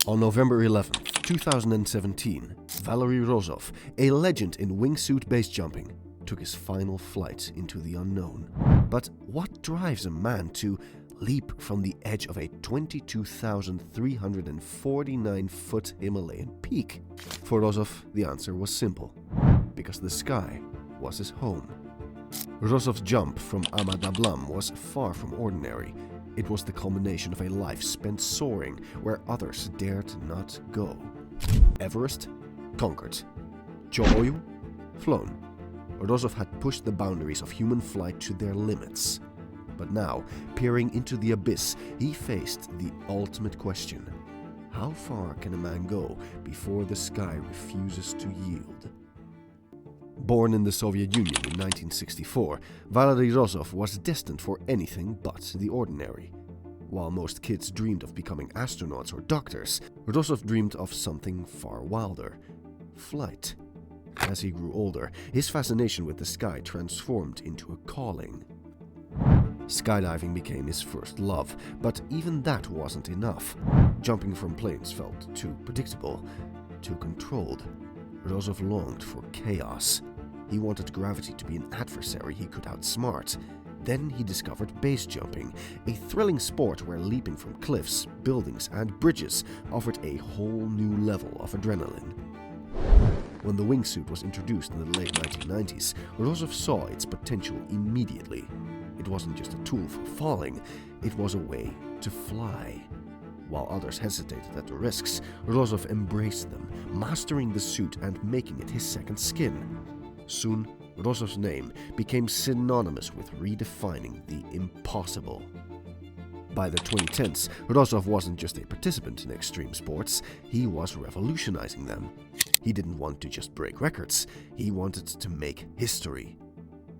On November 11th, 2017, Valery Rozov, a legend in wingsuit base jumping, took his final flight into the unknown. But what drives a man to leap from the edge of a 22,349-foot Himalayan peak? For Rozov, the answer was simple: because the sky was his home. Rozov's jump from Ama Dablam was far from ordinary. It was the culmination of a life spent soaring where others dared not go. Everest? Conquered. Cho Oyu? Flown. Rozov had pushed the boundaries of human flight to their limits. But now, peering into the abyss, he faced the ultimate question: how far can a man go before the sky refuses to yield? Born in the Soviet Union in 1964, Valery Rozov was destined for anything but the ordinary. While most kids dreamed of becoming astronauts or doctors, Rozov dreamed of something far wilder: flight. As he grew older, his fascination with the sky transformed into a calling. Skydiving became his first love, but even that wasn't enough. Jumping from planes felt too predictable, too controlled. Rozov longed for chaos. He wanted gravity to be an adversary he could outsmart. Then he discovered base jumping, a thrilling sport where leaping from cliffs, buildings, and bridges offered a whole new level of adrenaline. When the wingsuit was introduced in the late 1990s, Rozov saw its potential immediately. It wasn't just a tool for falling, it was a way to fly. While others hesitated at the risks, Rozov embraced them, mastering the suit and making it his second skin. Soon, Rozov's name became synonymous with redefining the impossible. By the 2010s, Rozov wasn't just a participant in extreme sports, he was revolutionizing them. He didn't want to just break records, he wanted to make history.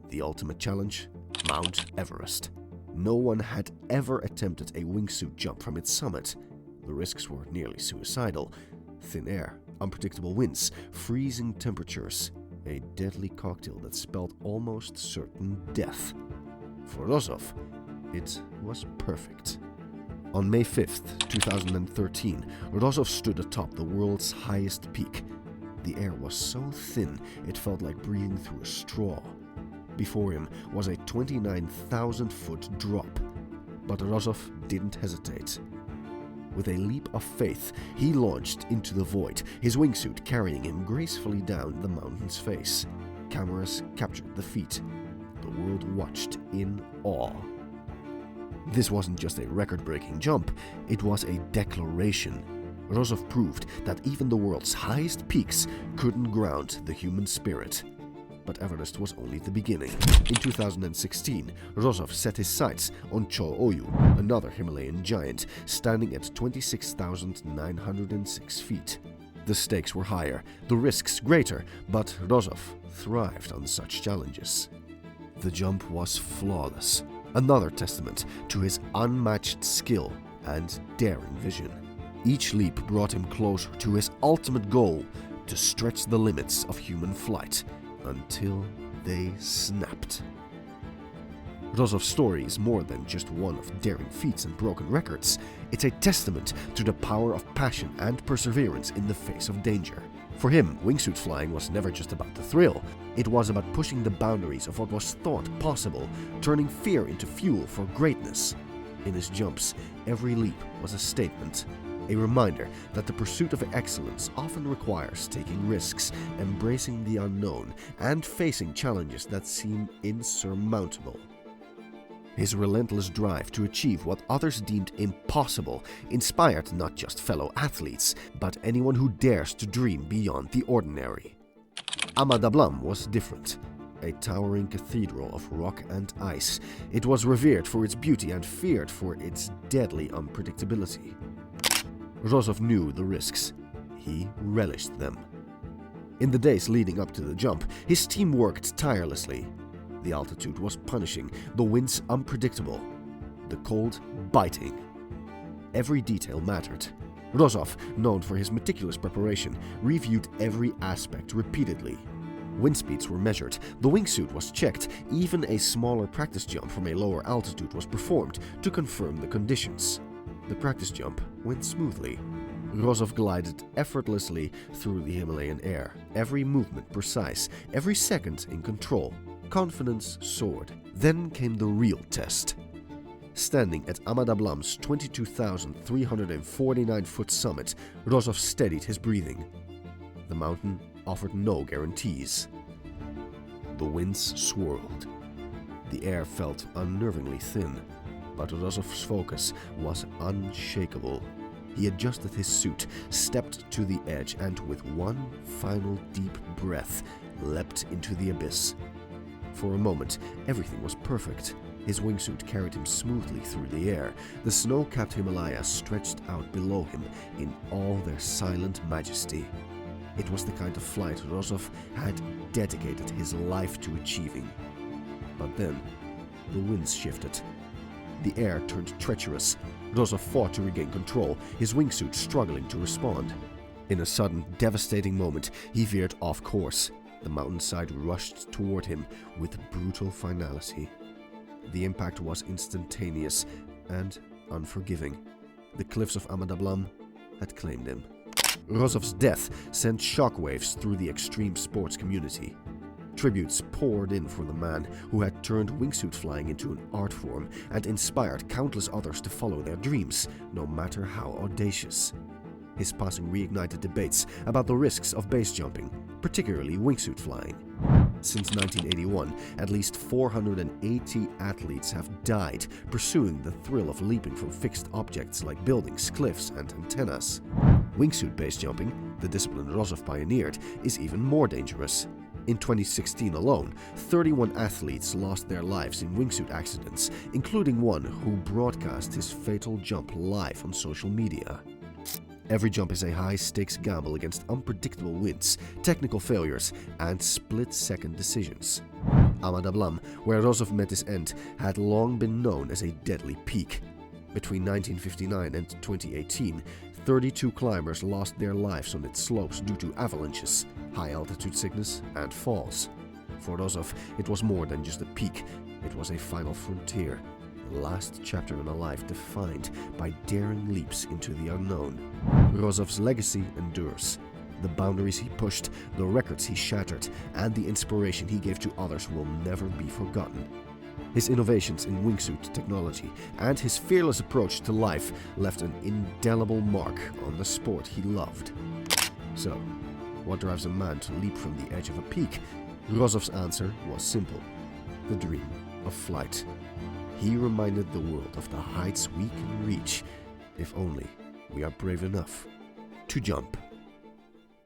The ultimate challenge? Mount Everest. No one had ever attempted a wingsuit jump from its summit. The risks were nearly suicidal: thin air, unpredictable winds, freezing temperatures, a deadly cocktail that spelled almost certain death. For Rozov, it was perfect. On May 5th, 2013, Rozov stood atop the world's highest peak. The air was so thin it felt like breathing through a straw. Before him was a 29,000-foot drop, but Rozov didn't hesitate. With a leap of faith, he launched into the void, his wingsuit carrying him gracefully down the mountain's face. Cameras captured the feat. The world watched in awe. This wasn't just a record-breaking jump, it was a declaration. Rozov proved that even the world's highest peaks couldn't ground the human spirit. But Everest was only the beginning. In 2016, Rozov set his sights on Cho Oyu, another Himalayan giant, standing at 26,906 feet. The stakes were higher, the risks greater, but Rozov thrived on such challenges. The jump was flawless, another testament to his unmatched skill and daring vision. Each leap brought him closer to his ultimate goal: to stretch the limits of human flight, until they snapped. Rozov's story is more than just one of daring feats and broken records. It's a testament to the power of passion and perseverance in the face of danger. For him, wingsuit flying was never just about the thrill. It was about pushing the boundaries of what was thought possible, turning fear into fuel for greatness. In his jumps, every leap was a statement, a reminder that the pursuit of excellence often requires taking risks, embracing the unknown, and facing challenges that seem insurmountable. His relentless drive to achieve what others deemed impossible inspired not just fellow athletes, but anyone who dares to dream beyond the ordinary. Ama Dablam was different. A towering cathedral of rock and ice, it was revered for its beauty and feared for its deadly unpredictability. Rozov knew the risks. He relished them. In the days leading up to the jump, his team worked tirelessly. The altitude was punishing, the winds unpredictable, the cold biting. Every detail mattered. Rozov, known for his meticulous preparation, reviewed every aspect repeatedly. Wind speeds were measured, the wingsuit was checked, even a smaller practice jump from a lower altitude was performed to confirm the conditions. The practice jump went smoothly. Rozov glided effortlessly through the Himalayan air, every movement precise, every second in control. Confidence soared. Then came the real test. Standing at Ama Dablam's 22,349-foot summit, Rozov steadied his breathing. The mountain offered no guarantees. The winds swirled. The air felt unnervingly thin, but Rozov's focus was unshakable. He adjusted his suit, stepped to the edge, and with one final deep breath, leapt into the abyss. For a moment, everything was perfect. His wingsuit carried him smoothly through the air. The snow-capped Himalayas stretched out below him in all their silent majesty. It was the kind of flight Rozov had dedicated his life to achieving. But then, the winds shifted. The air turned treacherous. Rozov fought to regain control, his wingsuit struggling to respond. In a sudden, devastating moment, he veered off course. The mountainside rushed toward him with brutal finality. The impact was instantaneous and unforgiving. The cliffs of Ama Dablam had claimed him. Rozov's death sent shockwaves through the extreme sports community. Tributes poured in for the man who had turned wingsuit flying into an art form and inspired countless others to follow their dreams, no matter how audacious. His passing reignited debates about the risks of base jumping, particularly wingsuit flying. Since 1981, at least 480 athletes have died pursuing the thrill of leaping from fixed objects like buildings, cliffs, and antennas. Wingsuit base jumping, the discipline Rozov pioneered, is even more dangerous. In 2016 alone, 31 athletes lost their lives in wingsuit accidents, including one who broadcast his fatal jump live on social media. Every jump is a high-stakes gamble against unpredictable winds, technical failures, and split-second decisions. Ama Dablam, where Rozov met his end, had long been known as a deadly peak. Between 1959 and 2018, 32 climbers lost their lives on its slopes due to avalanches, high-altitude sickness, and falls. For Rozov, it was more than just a peak, it was a final frontier. The last chapter in a life defined by daring leaps into the unknown. Rozov's legacy endures. The boundaries he pushed, the records he shattered, and the inspiration he gave to others will never be forgotten. His innovations in wingsuit technology and his fearless approach to life left an indelible mark on the sport he loved. So, what drives a man to leap from the edge of a peak? Rozov's answer was simple: the dream of flight. He reminded the world of the heights we can reach if only we are brave enough to jump.